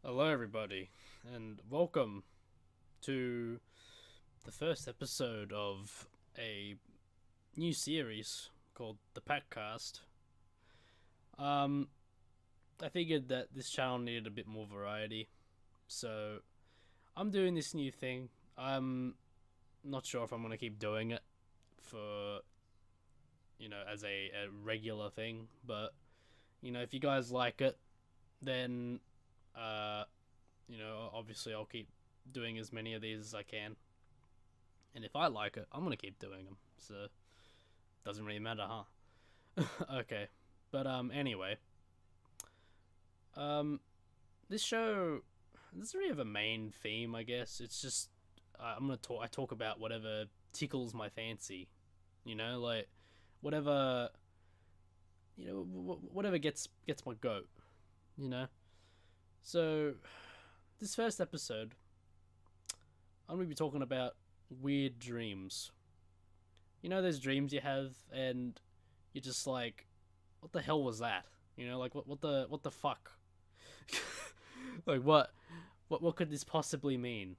Hello, everybody, and welcome to the first episode of a new series called the Patcast. Um, I figured that this channel needed a bit more variety, so I'm doing this new thing. I'm not sure if I'm gonna keep doing it for as a regular thing, but if you guys like it, then uh obviously I'll keep doing as many of these as I can. And if I like it, I'm gonna keep doing them. So doesn't really matter, huh? Okay, but anyway, um, this show doesn't really have a main theme. I guess it's just I'm gonna talk. I talk about whatever tickles my fancy. Like whatever whatever gets my goat. You know. So this first episode, I'm gonna be talking about weird dreams. Those dreams you have, and you're just like, what the hell was that? Like what the fuck? Like what could this possibly mean?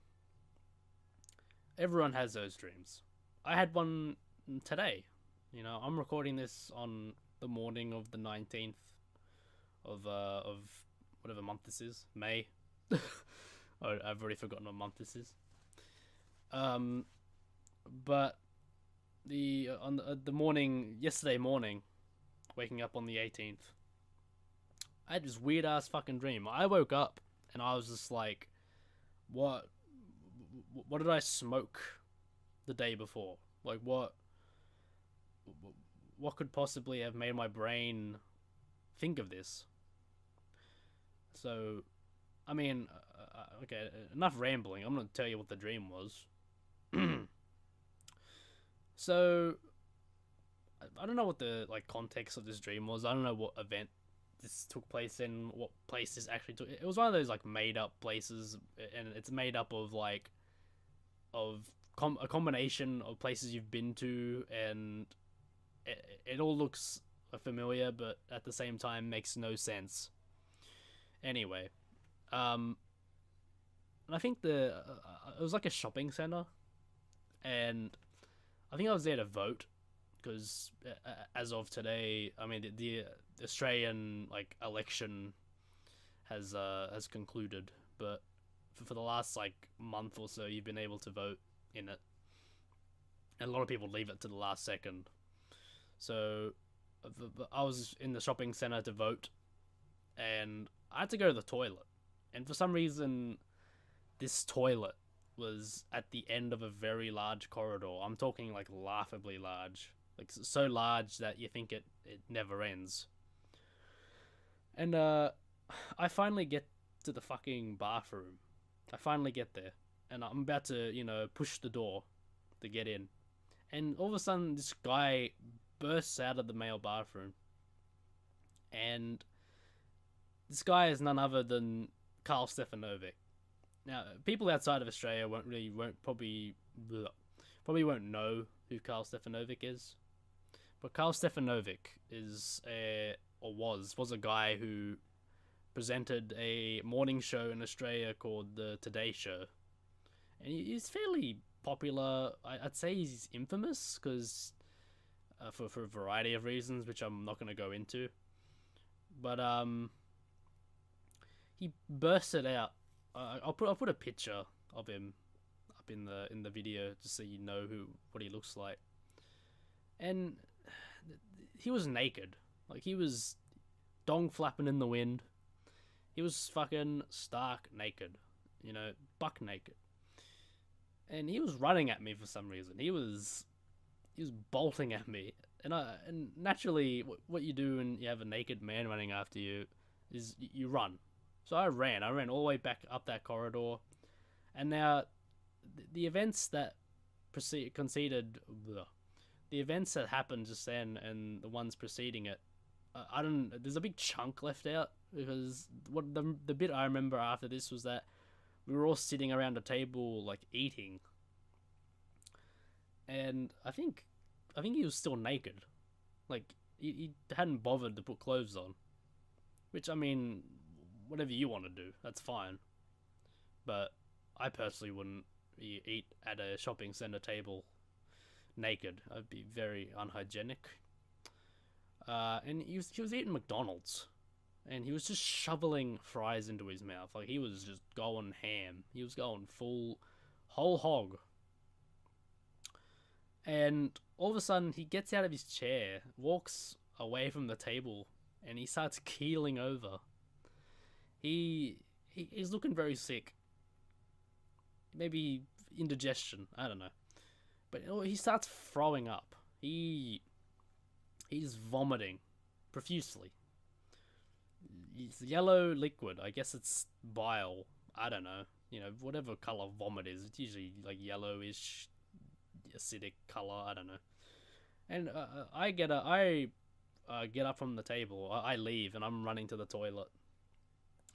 Everyone has those dreams. I had one today. I'm recording this on the morning of the 19th of whatever month this is, May. I've already forgotten what month this is. Um, but the morning yesterday morning, waking up on the 18th, I had this weird ass fucking dream. I woke up and I was just like, what what did I smoke the day before? Like what could possibly have made my brain think of this? So, I mean, okay, enough rambling. I'm gonna tell you what the dream was. So, I don't know what the context of this dream was. I don't know what event this took place in, what place this actually took. It was one of those made up places, and it's made up of a combination of places you've been to, and it all looks familiar, but at the same time makes no sense. Anyway, um, and I think it was like a shopping center, and I think I was there to vote because as of today, I mean the Australian election has concluded, but for the last month or so, you've been able to vote in it, and a lot of people leave it to the last second. So I was in the shopping center to vote, and I had to go to the toilet, and for some reason, this toilet was at the end of a very large corridor. I'm talking laughably large, so large that you think it never ends. And I finally get to the fucking bathroom. I finally get there, and I'm about to push the door to get in, and all of a sudden this guy bursts out of the male bathroom, and this guy is none other than Karl Stefanovic. Now, people outside of Australia probably won't know who Karl Stefanovic is, but Karl Stefanovic is was a guy who presented a morning show in Australia called the Today Show, and he's fairly popular. I'd say he's infamous because for a variety of reasons, which I'm not going to go into. But he bursted out. I'll put a picture of him up in the video just so you know what he looks like. And he was naked, he was dong flapping in the wind. He was fucking stark naked, buck naked, and he was running at me for some reason. He was bolting at me, and naturally, what you do when you have a naked man running after you is you run. So I ran. I ran all the way back up that corridor, and now the events that conceded, the events that happened just then, and the ones preceding it, I don't. There's a big chunk left out because what the bit I remember after this was that we were all sitting around a table eating, and I think he was still naked, he hadn't bothered to put clothes on, which I mean, whatever you want to do, that's fine. But I personally wouldn't eat at a shopping center table naked. I'd be very unhygienic. And he was eating McDonald's, and he was just shoveling fries into his mouth. Like, he was just going ham. He was going full, whole hog. And all of a sudden, he gets out of his chair, walks away from the table, and he starts keeling over. He's looking very sick. Maybe indigestion. I don't know. But he starts throwing up. He's vomiting profusely. It's yellow liquid. I guess it's bile. I don't know. Whatever color vomit is. It's usually like yellowish, acidic color. I don't know. And I get up from the table. I leave and I'm running to the toilet.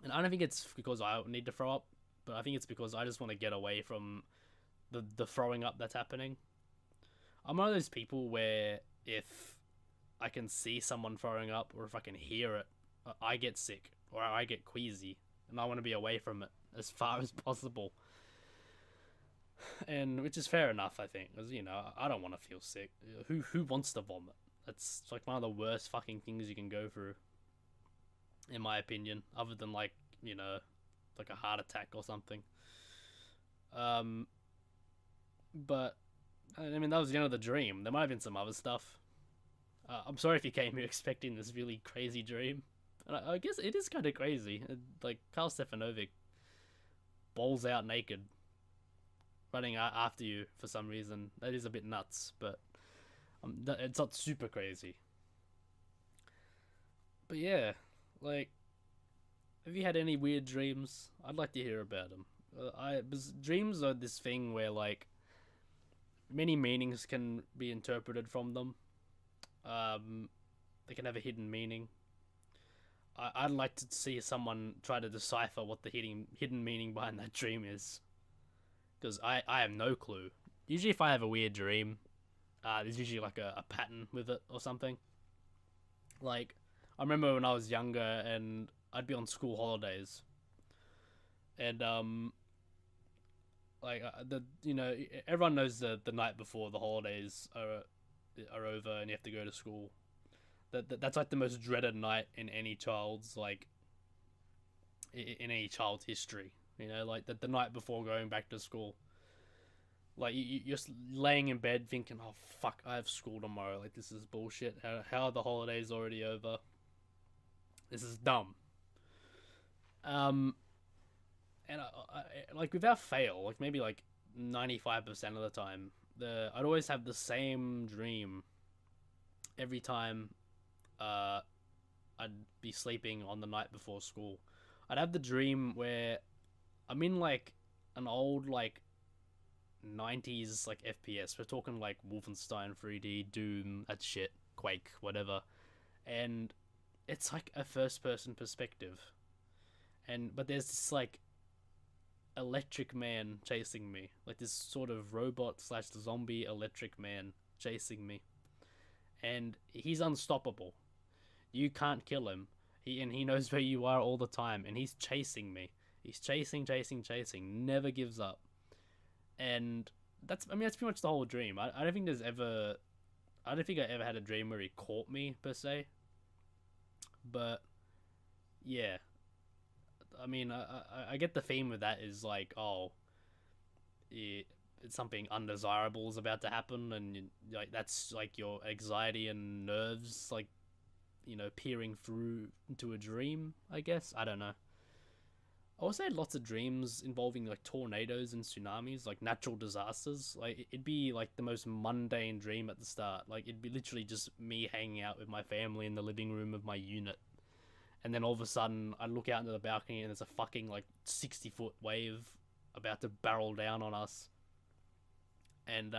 And I don't think it's because I need to throw up, but I think it's because I just want to get away from the throwing up that's happening. I'm one of those people where if I can see someone throwing up or if I can hear it, I get sick or I get queasy, and I want to be away from it as far as possible. And which is fair enough, I think, because I don't want to feel sick. Who wants to vomit? That's like one of the worst fucking things you can go through, in my opinion. Other than like a heart attack or something. But I mean, that was the end of the dream. There might have been some other stuff. I'm sorry if you came here expecting this really crazy dream. And I guess it is kind of crazy. Like, Karl Stefanovic balls out naked, running after you for some reason. That is a bit nuts, but it's not super crazy. But yeah, like, have you had any weird dreams? I'd like to hear about them. Dreams are this thing where, like, many meanings can be interpreted from them. They can have a hidden meaning. I'd like to see someone try to decipher what the hidden meaning behind that dream is. Because I have no clue. Usually if I have a weird dream, there's usually like a pattern with it or something. Like, I remember when I was younger and I'd be on school holidays. And, everyone knows the night before the holidays are over and you have to go to school. That's like the most dreaded night in any child's history. Like the night before going back to school. Like you're just laying in bed thinking, oh fuck, I have school tomorrow. Like, this is bullshit. How are the holidays already over? This is dumb. And I like, without fail, like maybe like 95% of the time, I'd always have the same dream every time I'd be sleeping on the night before school. I'd have the dream where I'm in like an old like 90s like FPS. We're talking like Wolfenstein 3D, Doom, that shit, Quake, whatever. And it's like a first person perspective. But there's this like electric man chasing me, like this sort of robot / zombie electric man chasing me, and he's unstoppable. You can't kill him. He knows where you are all the time, and he's chasing me. He's chasing, never gives up. And that's pretty much the whole dream. I don't think I ever had a dream where he caught me per se. But yeah, I mean, I get the theme with that is like, it's something undesirable is about to happen, and like that's like your anxiety and nerves, like, peering through into a dream, I guess. I don't know. I also had lots of dreams involving like tornadoes and tsunamis, like natural disasters. Like, it'd be like the most mundane dream at the start. Like, it'd be literally just me hanging out with my family in the living room of my unit. And then all of a sudden, I look out into the balcony and there's a fucking like 60-foot wave about to barrel down on us. And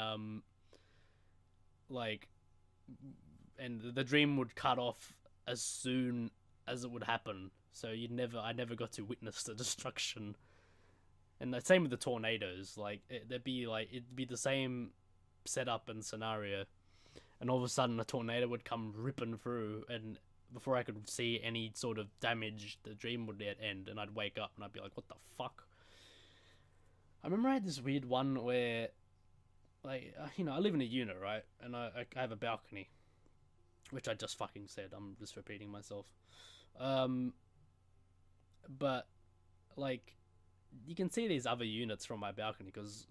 the dream would cut off as soon as it would happen. So I never got to witness the destruction. And the same with the tornadoes. Like, it'd be the same setup and scenario. And all of a sudden, a tornado would come ripping through, and before I could see any sort of damage, the dream would end, and I'd wake up and I'd be like, "What the fuck?" I remember I had this weird one where, like, I live in a unit, right, and I have a balcony, which I just fucking said. I'm just repeating myself. Um, but like, you can see these other units from my balcony because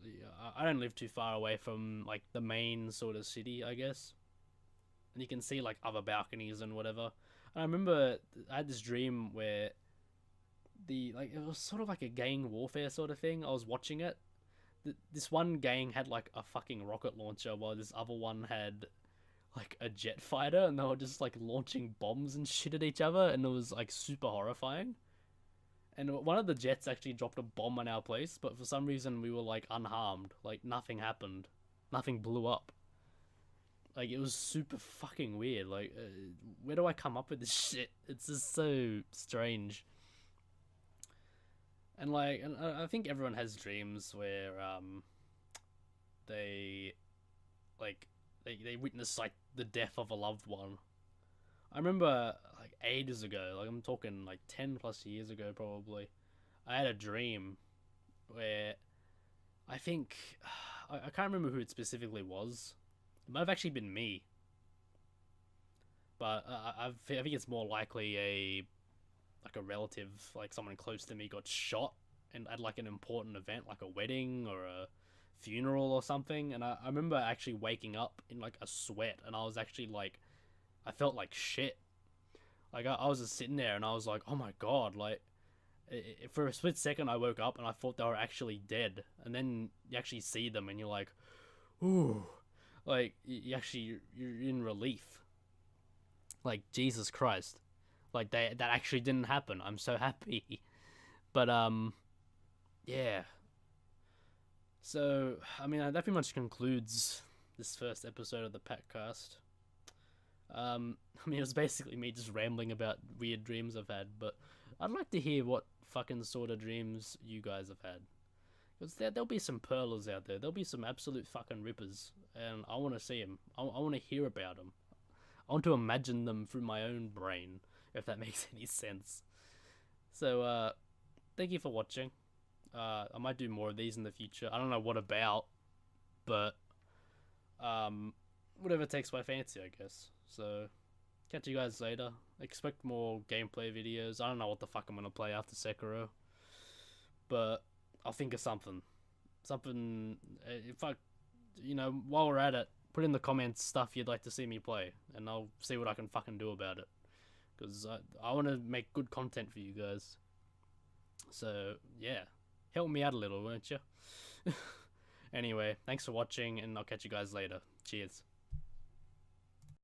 I don't live too far away from like the main sort of city, I guess. And you can see like other balconies and whatever. And I remember I had this dream where it was sort of like a gang warfare sort of thing. I was watching it. This one gang had like a fucking rocket launcher, while this other one had like a jet fighter, and they were just like launching bombs and shit at each other, and it was like super horrifying. And one of the jets actually dropped a bomb on our place, but for some reason we were like unharmed. Like nothing happened, nothing blew up. Like it was super fucking weird. Like, where do I come up with this shit? It's just so strange. And like, and I think everyone has dreams where they like they witness like the death of a loved one. I remember like ages ago, like I'm talking like 10 plus years ago probably. I had a dream where I think I can't remember who it specifically was. It might have actually been me, but I think it's more likely a relative, like someone close to me, got shot and at like an important event, like a wedding or a funeral or something. And I remember actually waking up in like a sweat, and I was actually like, I felt like shit. Like I was just sitting there, and I was like, oh my god, like. For a split second, I woke up and I thought they were actually dead, and then you actually see them, and you're like, "Ooh," like you're in relief. Like Jesus Christ, like that actually didn't happen. I'm so happy. But yeah. So I mean, that pretty much concludes this first episode of the Patcast. I mean, it was basically me just rambling about weird dreams I've had, but I'd like to hear what fucking sort of dreams you guys have had. Because there'll be some pearlers out there. There'll be some absolute fucking rippers, and I want to see them. I want to hear about them. I want to imagine them through my own brain, if that makes any sense. So, thank you for watching. I might do more of these in the future. I don't know what about, but whatever takes my fancy, I guess. So, catch you guys later. Expect more gameplay videos. I don't know what the fuck I'm gonna play after Sekiro, but I'll think of something. Something. If I, while we're at it, put in the comments stuff you'd like to see me play, and I'll see what I can fucking do about it. Because I want to make good content for you guys. So, yeah. Help me out a little, won't you? Anyway, thanks for watching, and I'll catch you guys later. Cheers.